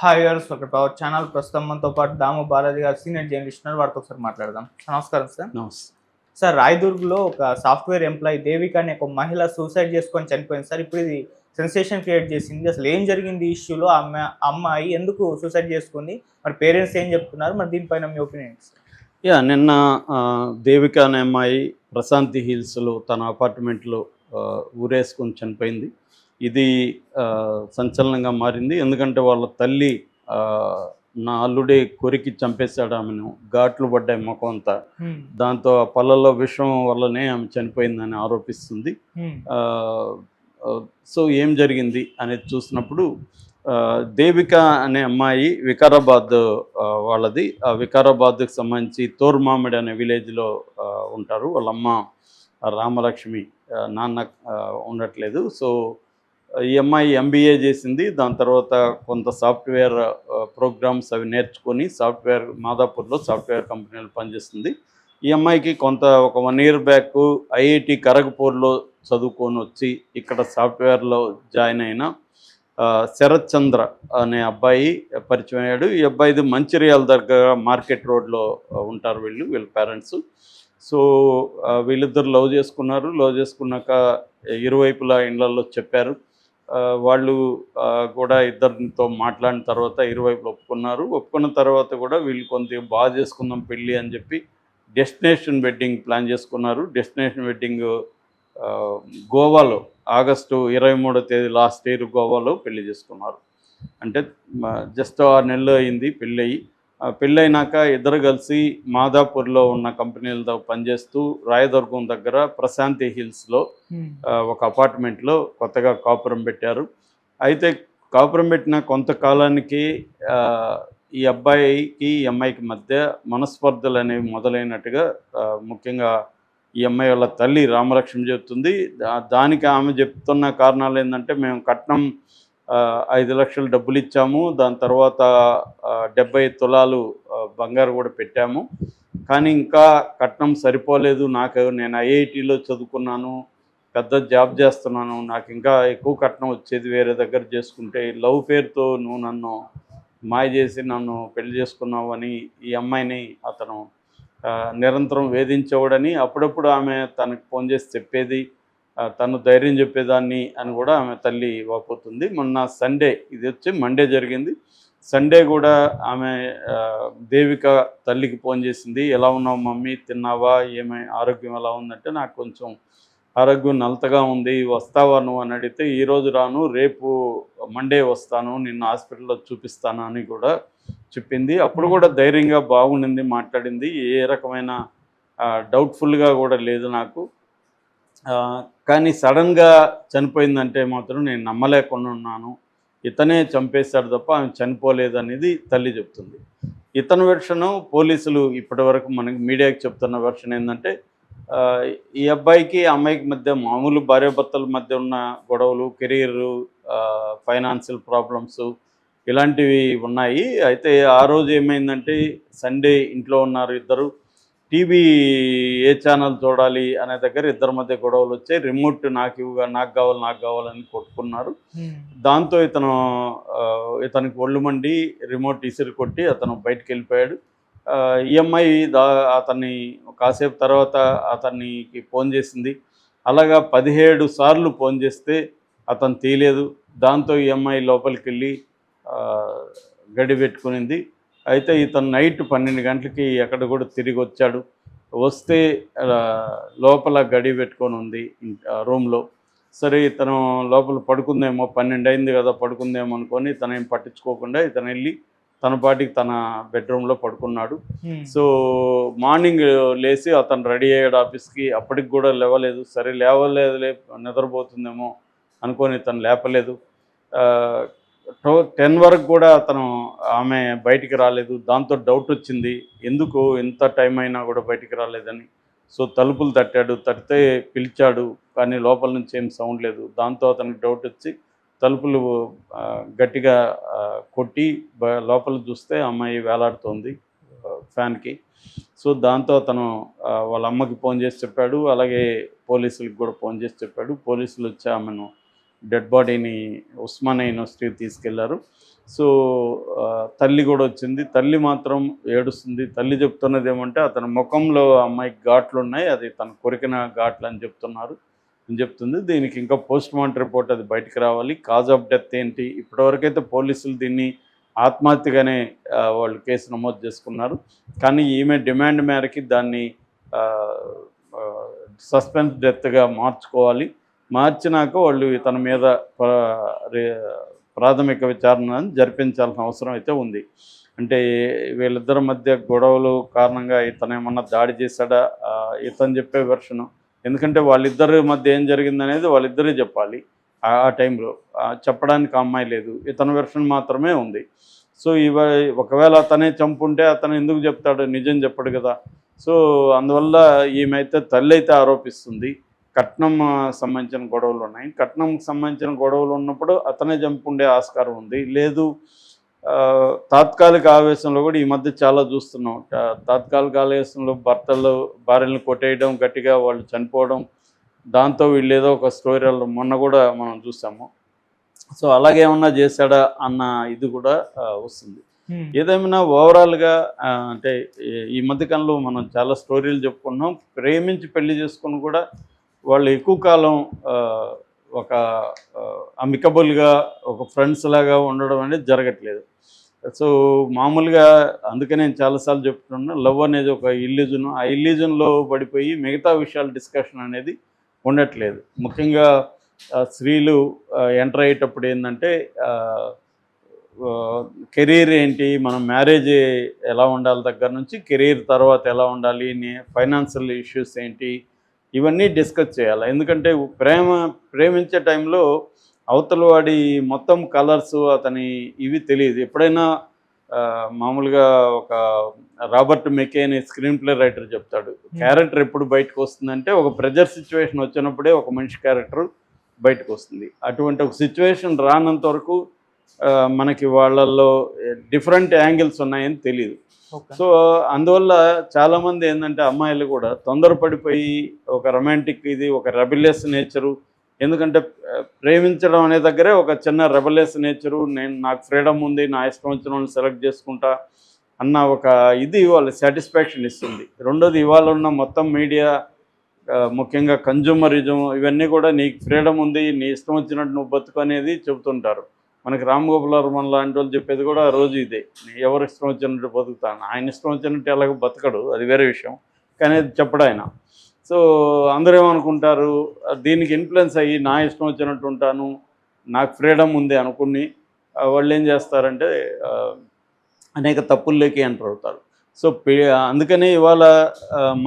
Hi viewers, welcome to our channel. ప్రస్తుతం మనతో పాటు దాము బాలాజీ గారు సీనియర్ జర్నలిస్ట్ ఉన్నారు. వారితో ఒకసారి మాట్లాడదాం. నమస్కారం సార్. నమస్తే. సార్, రాయదుర్గ్లో ఒక సాఫ్ట్వేర్ ఎంప్లాయీ దేవిక అనే ఒక మహిళ సూసైడ్ చేసుకొని చనిపోయింది సార్. ఇప్పుడు ఇది సెన్సేషన్ క్రియేట్ చేసింది. అసలు ఏం జరిగింది ఈ ఇష్యూలో? అమ్మాయి ఎందుకు సూసైడ్ చేసుకుంది? మరి పేరెంట్స్ ఏం చెప్తున్నారు? మరి దీనిపైన మీ ఒపీనియన్ సార్? నిన్న దేవిక అనే అమ్మాయి ప్రశాంతి హిల్స్లో తన అపార్ట్మెంట్లో ఊరేసుకొని చనిపోయింది. ఇది సంచలనంగా మారింది. ఎందుకంటే వాళ్ళ తల్లి నా అల్లుడే కొరికి చంపేశాడు ఆమెను, ఘాట్లు పడ్డాయి ముఖం అంతా. దాంతో ఆ పళ్ళలో విషం వల్లనే ఆమె చనిపోయిందని ఆరోపిస్తుంది. సో ఏం జరిగింది అనేది చూసినప్పుడు దేవిక అనే అమ్మాయి వికారాబాద్ వాళ్ళది. ఆ వికారాబాద్కి సంబంధించి తోర్మామిడి అనే విలేజ్లో ఉంటారు. వాళ్ళమ్మ రామలక్ష్మి, నాన్న ఉండట్లేదు. సో ఈ అమ్మాయి ఎంబీఏ చేసింది. దాని తర్వాత కొంత సాఫ్ట్వేర్ ప్రోగ్రామ్స్ అవి నేర్చుకొని మాదాపూర్లో సాఫ్ట్వేర్ కంపెనీలో పనిచేస్తుంది. ఈ అమ్మాయికి ఒక 1 year బ్యాక్ ఐఐటి ఖరగ్పూర్లో చదువుకొని వచ్చి ఇక్కడ సాఫ్ట్వేర్లో జాయిన్ అయిన శరత్ చంద్ర అనే అబ్బాయి పరిచయం అయ్యాడు. ఈ అబ్బాయిది మంచిర్యాల దగ్గర మార్కెట్ రోడ్లో ఉంటారు వీళ్ళ పేరెంట్స్. సో వీళ్ళిద్దరు లవ్ చేసుకున్నారు. లవ్ చేసుకున్నాక ఇరువైపులా ఇళ్లలో చెప్పారు. వాళ్ళు కూడా ఇద్దరితో మాట్లాడిన తర్వాత ఇరువైపులు ఒప్పుకున్నారు. ఒప్పుకున్న తర్వాత కూడా వీళ్ళు కొంత బాగా చేసుకుందాం పెళ్ళి అని చెప్పి డెస్టినేషన్ వెడ్డింగ్ ప్లాన్ చేసుకున్నారు. డెస్టినేషన్ వెడ్డింగ్ గోవాలో ఆగస్టు 23వ తేదీ లాస్ట్ ఇయర్ గోవాలో పెళ్లి చేసుకున్నారు. అంటే జస్ట్ 6 నెలలు అయింది పెళ్ళయి. పెళ్ళైనాక ఇద్దరు కలిసి మాదాపూర్లో ఉన్న కంపెనీలతో పనిచేస్తూ రాయదుర్గం దగ్గర ప్రశాంతి హిల్స్లో ఒక అపార్ట్మెంట్లో కొత్తగా కాపురం పెట్టారు. అయితే కాపురం పెట్టిన కొంతకాలానికి ఈ అబ్బాయికి ఈ అమ్మాయికి మధ్య మనస్పర్ధలు అనేవి మొదలైనట్టుగా ముఖ్యంగా ఈ అమ్మాయి వాళ్ళ తల్లి రామలక్ష్మి చెప్తుంది. దానికి ఆమె చెప్తున్న కారణాలు ఏంటంటే, మేము కట్నం 5 లక్షలు డబ్బులు ఇచ్చాము, దాని తర్వాత 70 తులాలు బంగారు కూడా పెట్టాము, కానీ ఇంకా కట్నం సరిపోలేదు. నేను ఐఐటిలో చదువుకున్నాను, పెద్ద జాబ్ చేస్తున్నాను, నాకు ఇంకా ఎక్కువ కట్నం వచ్చేది వేరే దగ్గర చేసుకుంటే. లవ్ పేరుతో నువ్వు నన్ను మాయ చేసి నన్ను పెళ్లి చేసుకున్నావు అని ఈ అమ్మాయిని అతను నిరంతరం వేధించేవాడని, అప్పుడప్పుడు ఆమె తనకు ఫోన్ చేసి చెప్పేది, తను ధైర్యం చెప్పేదాన్ని అని కూడా ఆమె తల్లి వాపోతుంది. మొన్న సండే, ఇది వచ్చి మండే జరిగింది. సండే కూడా ఆమె దేవిక తల్లికి ఫోన్ చేసింది. ఎలా ఉన్నావు మమ్మీ, తిన్నావా, ఆరోగ్యం ఎలా ఉందంటే, నాకు కొంచెం ఆరోగ్యం నలతగా ఉంది, వస్తావా నువ్వు అని అడిగితే, ఈరోజు రాను, రేపు మండే వస్తాను, నిన్ను హాస్పిటల్లో చూపిస్తాను అని కూడా చెప్పింది. అప్పుడు కూడా ధైర్యంగా బాగుండింది, మాట్లాడింది. ఏ రకమైన డౌట్ఫుల్గా కూడా లేదు నాకు. కానీ సడన్గా చనిపోయిందంటే మాత్రం నేను నమ్మలేకుండా ఉన్నాను. ఇతనే చంపేశాడు తప్ప ఆమె చనిపోలేదు అనేది తల్లి చెప్తుంది. ఇతని వెర్షను పోలీసులు ఇప్పటివరకు మనకి మీడియాకి చెప్తున్న వెర్షన్ ఏంటంటే, ఈ అబ్బాయికి అమ్మాయికి మధ్య మామూలు భార్యాభర్తల మధ్య ఉన్న గొడవలు, కెరీరు, ఫైనాన్షియల్ ప్రాబ్లమ్స్ ఇలాంటివి ఉన్నాయి. అయితే ఆ రోజు ఏమైందంటే, సండే ఇంట్లో ఉన్నారు ఇద్దరు. టీవీ ఏ ఛానల్ చూడాలి అనే దగ్గర ఇద్దరి మధ్య గొడవలు వచ్చాయి. రిమోట్ నాకు కావాలని కొట్టుకున్నారు. దాంతో ఇతనికి ఒళ్ళు మండి రిమోట్ ఇసిరి కొట్టి అతను బయటికి వెళ్ళిపోయాడు. ఈఎంఐ అతన్ని కాసేపు తర్వాత అతనికి ఫోన్ చేసింది. అలాగా 17 సార్లు ఫోన్ చేస్తే అతను తీయలేదు. దాంతో ఈఎంఐ లోపలికి వెళ్ళి గడి పెట్టుకునింది. అయితే ఇతను నైట్ 12 గంటలకి ఎక్కడ కూడా తిరిగి వచ్చాడు. వస్తే లోపల గడి పెట్టుకొని ఉంది రూమ్లో. సరే, ఇతను లోపల పడుకుందేమో, 12 అయింది కదా, పడుకుందేమో అనుకొని తనేం పట్టించుకోకుండా ఇతను వెళ్ళి తన పాటికి తన బెడ్రూమ్లో పడుకున్నాడు. సో మార్నింగ్ లేచి అతను రెడీ అయ్యాడు ఆఫీస్కి. అప్పటికి కూడా లేవలేదు. సరే లేవలేదులే, నిద్రపోతుందేమో అనుకొని తను లేపలేదు. 10 వరకు కూడా ఆమె బయటికి రాలేదు. దాంతో డౌట్ వచ్చింది, ఎందుకు ఎంత టైం అయినా కూడా బయటికి రాలేదని. సో తలుపులు తడితే పిలిచాడు, కానీ లోపల నుంచి ఏం సౌండ్ లేదు. దాంతో అతనికి డౌట్ వచ్చి తలుపులు గట్టిగా కొట్టి లోపల చూస్తే అమ్మాయి వేలాడుతోంది ఫ్యాన్కి. సో దాంతో అతను వాళ్ళ అమ్మకి ఫోన్ చేసి చెప్పాడు. అలాగే పోలీసులకు కూడా ఫోన్ చేసి చెప్పాడు. పోలీసులు వచ్చి ఆమెను డెడ్ బాడీని ఉస్మానియా యూనివర్సిటీకి తీసుకెళ్లారు. సో తల్లి కూడా వచ్చింది. తల్లి మాత్రం ఏడుస్తుంది. తల్లి చెప్తున్నది ఏమంటే అతని ముఖంలో అమ్మాయికి ఘాట్లు ఉన్నాయి, అది తను కొరికిన ఘాట్లు అని చెప్తుంది. దీనికి ఇంకా పోస్ట్ మార్టం రిపోర్ట్ అది బయటకు రావాలి. కాజ్ ఆఫ్ డెత్ ఏంటి, ఇప్పటివరకైతే పోలీసులు దీన్ని ఆత్మహత్యగానే వాళ్ళు కేసు నమోదు చేసుకున్నారు. కానీ ఈమె డిమాండ్ మేరకి దాన్ని సస్పెన్స్ డెత్గా మార్చినాక వాళ్ళు ఇతని మీద ప్రాథమిక విచారణ జరిపించాల్సిన అవసరం అయితే ఉంది. అంటే వీళ్ళిద్దరి మధ్య గొడవలు కారణంగా ఇతను ఏమన్నా దాడి చేశాడా, ఇతను చెప్పే వెర్షను, ఎందుకంటే వాళ్ళిద్దరి మధ్య ఏం జరిగిందనేది వాళ్ళిద్దరే చెప్పాలి. ఆ టైంలో చెప్పడానికి ఆ అమ్మాయి లేదు, ఇతని వెర్షన్ మాత్రమే ఉంది. సో ఒకవేళ అతనే చంపుంటే అతను ఎందుకు చెప్తాడు, నిజం చెప్పడు కదా. సో అందువల్ల ఈమె అయితే తల్లి అయితే ఆరోపిస్తుంది కట్నం సంబంధించిన గొడవలు ఉన్నాయి. కట్నంకి సంబంధించిన గొడవలు ఉన్నప్పుడు అతనే చంపుండే ఆస్కారం ఉంది. లేదు తాత్కాలిక ఆవేశంలో కూడా ఈ మధ్య చాలా చూస్తున్నాం. తాత్కాలిక ఆవేశంలో భార్యలను కొట్టేయడం, గట్టిగా వాళ్ళు చనిపోవడం, దాంతో వీళ్ళు ఏదో ఒక స్టోరీలు మొన్న కూడా మనం చూసాము. సో అలాగేమన్నా చేశాడా అన్న ఇది కూడా వస్తుంది. ఏదేమైనా ఓవరాల్గా అంటే ఈ మధ్యకాలంలో మనం చాలా స్టోరీలు చెప్పుకున్నాం. ప్రేమించి పెళ్లి చేసుకుని కూడా వాళ్ళు ఎక్కువ కాలం ఒక అమికబుల్గా ఒక ఫ్రెండ్స్ లాగా ఉండడం అనేది జరగట్లేదు. సో మామూలుగా అందుకే నేను చాలాసార్లు చెప్తున్నా, లవ్ అనేది ఒక ఇల్యూజన్. ఆ ఇల్యూజన్లో పడిపోయి మిగతా విషయాల డిస్కషన్ అనేది ఉండట్లేదు. ముఖ్యంగా స్త్రీలు ఎంటర్ అయ్యేటప్పుడు ఏంటంటే కెరీర్ ఏంటి, మనం మ్యారేజ్ ఎలా ఉండాలి దగ్గర నుంచి కెరీర్ తర్వాత ఎలా ఉండాలి, ఫైనాన్షియల్ ఇష్యూస్ ఏంటి, ఇవన్నీ డిస్కస్ చేయాలి. ఎందుకంటే ప్రేమించే టైంలో అవతల వాడి మొత్తం కలర్స్ అతని ఇవి తెలియదు. ఎప్పుడైనా మామూలుగా ఒక Robert McKay screen play writer చెప్తాడు, క్యారెక్టర్ ఎప్పుడు బయటకు వస్తుందంటే ఒక ప్రెజర్ సిచ్యువేషన్ వచ్చినప్పుడే ఒక మనిషి క్యారెక్టర్ బయటకు వస్తుంది. అటువంటి ఒక సిచ్యువేషన్ రానంత వరకు మనకి వాళ్ళల్లో డిఫరెంట్ యాంగిల్స్ ఉన్నాయని తెలియదు. సో అందువల్ల చాలామంది ఏంటంటే అమ్మాయిలు కూడా తొందరపడిపోయి ఒక రొమాంటిక్ ఇది ఒక రెబెలియస్ నేచరు, ఎందుకంటే ప్రేమించడం అనే దగ్గరే ఒక చిన్న రెబెలియస్ నేచరు, నాకు ఫ్రీడమ్ ఉంది, నా ఇష్టం వచ్చిన వాళ్ళని సెలెక్ట్ చేసుకుంటా అన్న ఒక ఇది వాళ్ళు సాటిస్ఫాక్షన్ ఇస్తుంది. రెండోది ఇవాళ ఉన్న మొత్తం మీడియా ముఖ్యంగా కన్జ్యూమరిజం ఇవన్నీ కూడా నీకు ఫ్రీడమ్ ఉంది, నీ ఇష్టం వచ్చినట్టు నువ్వు బతుకు అనేది చెబుతుంటారు. మనకి రామ్ గోపాల్ వర్మ లాంటి వాళ్ళు చెప్పేది కూడా రోజు ఇదే, ఎవరు ఇష్టం వచ్చినట్టు బతుకుతాను. ఆయన ఇష్టం వచ్చినట్టు ఎలాగ బతకడు, అది వేరే విషయం, కానీ అది చెప్పడు ఆయన. సో అందరూ ఏమనుకుంటారు, దీనికి ఇన్ఫ్లుయెన్స్ అయ్యి నా ఇష్టం వచ్చినట్టు ఉంటాను, నాకు ఫ్రీడమ్ ఉంది అనుకుని వాళ్ళు ఏం చేస్తారంటే అనేక తప్పుల్లోకి ఎంటర్ అవుతారు. సో అందుకనే ఇవాళ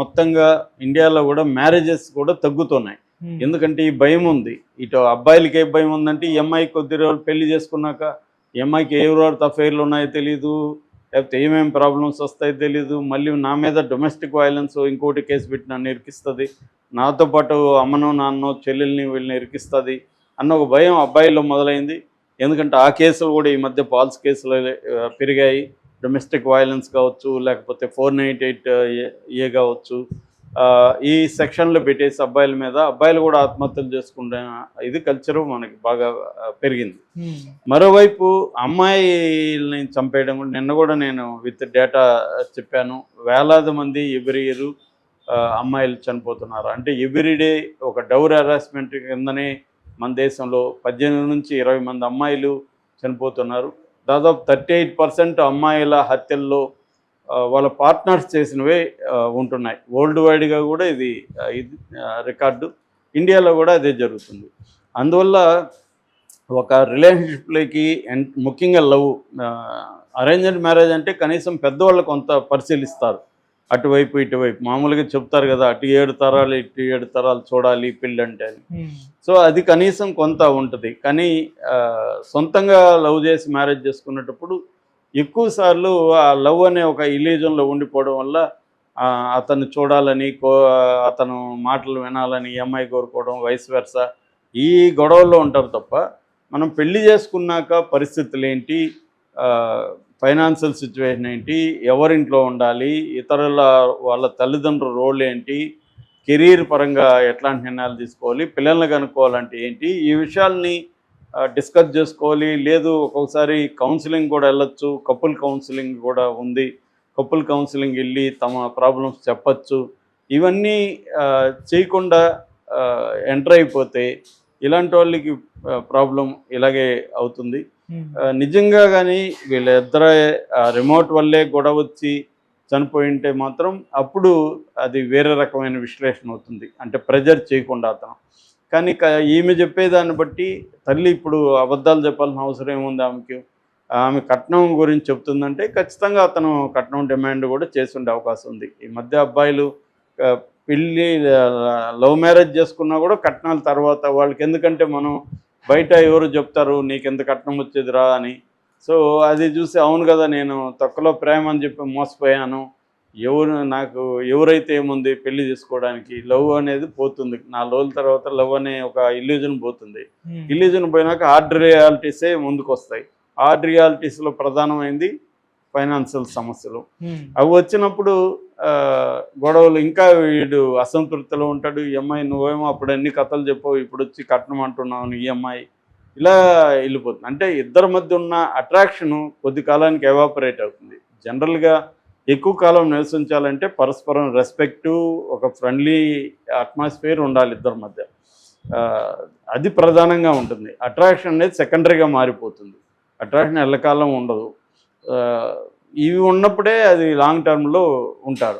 మొత్తంగా ఇండియాలో కూడా మ్యారేజెస్ కూడా తగ్గుతున్నాయి. ఎందుకంటే ఈ భయం ఉంది. ఇటు అబ్బాయిలకి ఏ భయం ఉందంటే ఈ అమ్మాయి కొద్ది రోజులు పెళ్లి చేసుకున్నాక ఈ అమ్మాయికి ఎవరెవరు అఫైర్లు ఉన్నాయో తెలీదు, లేకపోతే ఏమేమి ప్రాబ్లమ్స్ వస్తాయో తెలీదు, మళ్ళీ నా మీద డొమెస్టిక్ వైలెన్స్ ఇంకోటి కేసు పెట్టి నన్ను ఇరికిస్తుంది, నాతో పాటు అమ్మనో నాన్నో చెల్లెల్ని వీళ్ళని ఇరికిస్తుంది అన్న ఒక భయం అబ్బాయిల్లో మొదలైంది. ఎందుకంటే ఆ కేసులు కూడా ఈ మధ్య ఫాల్స్ కేసులు పెరిగాయి. డొమెస్టిక్ వైలెన్స్ కావచ్చు, లేకపోతే 498A కావచ్చు, ఈ సెక్షన్లో పెట్టేసి అబ్బాయిల మీద అబ్బాయిలు కూడా ఆత్మహత్యలు చేసుకుంటే ఇది కల్చరు మనకి బాగా పెరిగింది. మరోవైపు అమ్మాయిల్ని చంపేయడం కూడా నిన్న కూడా నేను విత్ డేటా చెప్పాను. వేలాది మంది ఎవ్రీ ఇయర్ అమ్మాయిలు చనిపోతున్నారు. అంటే ఎవ్రీడే ఒక డౌర్ హెరాస్మెంట్ కిందనే మన దేశంలో 18 నుంచి 20 మంది అమ్మాయిలు చనిపోతున్నారు. దాదాపు 38% అమ్మాయిల హత్యల్లో వాళ్ళ పార్ట్నర్స్ చేసినవే ఉంటున్నాయి. వరల్డ్ వైడ్గా కూడా ఇది రికార్డు, ఇండియాలో కూడా అదే జరుగుతుంది. అందువల్ల ఒక రిలేషన్షిప్లోకి ముఖ్యంగా లవ్, అరేంజ్డ్ మ్యారేజ్ అంటే కనీసం పెద్దవాళ్ళు కొంత పరిశీలిస్తారు, అటువైపు ఇటువైపు. మామూలుగా చెప్తారు కదా, అటు 7 తరాలు ఇటు 7 తరాలు చూడాలి పెళ్ళి అంటే అని. సో అది కనీసం కొంత ఉంటుంది. కానీ సొంతంగా లవ్ చేసి మ్యారేజ్ చేసుకునేటప్పుడు ఎక్కువ సార్లు ఆ లవ్ అనే ఒక ఇల్యూజన్లో ఉండిపోవడం వల్ల అతన్ని చూడాలని, అతను మాటలు వినాలని ఈ అమ్మాయి కోరుకోవడం, వైస్ వెర్సా, ఈ గొడవల్లో ఉంటారు తప్ప మనం పెళ్లి చేసుకున్నాక పరిస్థితులు ఏంటి, ఫైనాన్షియల్ సిచ్యువేషన్ ఏంటి, ఎవరింట్లో ఉండాలి, ఇతరుల వాళ్ళ తల్లిదండ్రుల రోల్ ఏంటి, కెరీర్ పరంగా ఎట్లాంటి నిర్ణయాలు తీసుకోవాలి, పిల్లల్ని కనుక్కోవాలంటే ఏంటి, ఈ విషయాల్ని డిస్కస్ చేసుకోవాలి. లేదు ఒక్కొక్కసారి కౌన్సిలింగ్ కూడా వెళ్ళొచ్చు, కపుల్ కౌన్సిలింగ్ కూడా ఉంది. కపుల్ కౌన్సిలింగ్ వెళ్ళి తమ ప్రాబ్లమ్స్ చెప్పచ్చు. ఇవన్నీ చేయకుండా ఎంటర్ అయిపోతే ఇలాంటి వాళ్ళకి ప్రాబ్లం ఇలాగే అవుతుంది. నిజంగా కానీ వీళ్ళిద్దరే రిమోట్ వల్లే గొడవ వచ్చి చనిపోయి ఉంటే మాత్రం అప్పుడు అది వేరే రకమైన విశ్లేషణ అవుతుంది, అంటే ప్రెజర్ చేయకుండా అతను. కానీ ఈమె చెప్పేదాన్ని బట్టి తల్లి ఇప్పుడు అబద్ధాలు చెప్పాల్సిన అవసరం ఏముంది ఆమెకి? ఆమె కట్నం గురించి చెప్తుందంటే ఖచ్చితంగా అతను కట్నం డిమాండ్ కూడా చేస్తుండే అవకాశం ఉంది. ఈ మధ్య అబ్బాయిలు పెళ్ళి లవ్ మ్యారేజ్ చేసుకున్నా కూడా కట్నాల తర్వాత వాళ్ళకి, ఎందుకంటే మనం బయట ఎవరు చెప్తారు నీకెంత కట్నం వచ్చేదిరా అని. సో అది చూసి అవును కదా, నేను తక్కువలో ప్రేమ అని చెప్పి మోసపోయాను, నాకు ఎవరైతే ఏముంది పెళ్లి చేసుకోవడానికి, లవ్ అనేది పోతుంది. 4 రోజుల తర్వాత లవ్ అనే ఒక ఇల్యూజన్ పోతుంది. ఇల్యూజన్ పోయినాక హార్డ్ రియాలిటీసే ముందుకు వస్తాయి. హార్డ్ రియాలిటీస్లో ప్రధానమైంది ఫైనాన్షియల్ సమస్యలు. అవి వచ్చినప్పుడు గొడవలు, ఇంకా వీడు అసంతృప్తిలో ఉంటాడు. ఈ అమ్మాయి నువ్వేమో అప్పుడు అన్ని కథలు చెప్పావు, ఇప్పుడు వచ్చి కట్నం అంటున్నావు, ఈ అమ్మాయి ఇలా వెళ్ళిపోతుంది. అంటే ఇద్దరి మధ్య ఉన్న అట్రాక్షను కొద్ది కాలానికి ఎవాపరేట్ అవుతుంది. జనరల్గా ఎక్కువ కాలం నివసించాలంటే పరస్పరం రెస్పెక్టు, ఒక ఫ్రెండ్లీ అట్మాస్ఫియర్ ఉండాలి ఇద్దరి మధ్య. అది ప్రధానంగా ఉంటుంది. అట్రాక్షన్ అనేది సెకండరీగా మారిపోతుంది. అట్రాక్షన్ ఎల్లకాలం ఉండదు. ఇవి ఉన్నప్పుడే అది లాంగ్ టర్మ్లో ఉంటారు.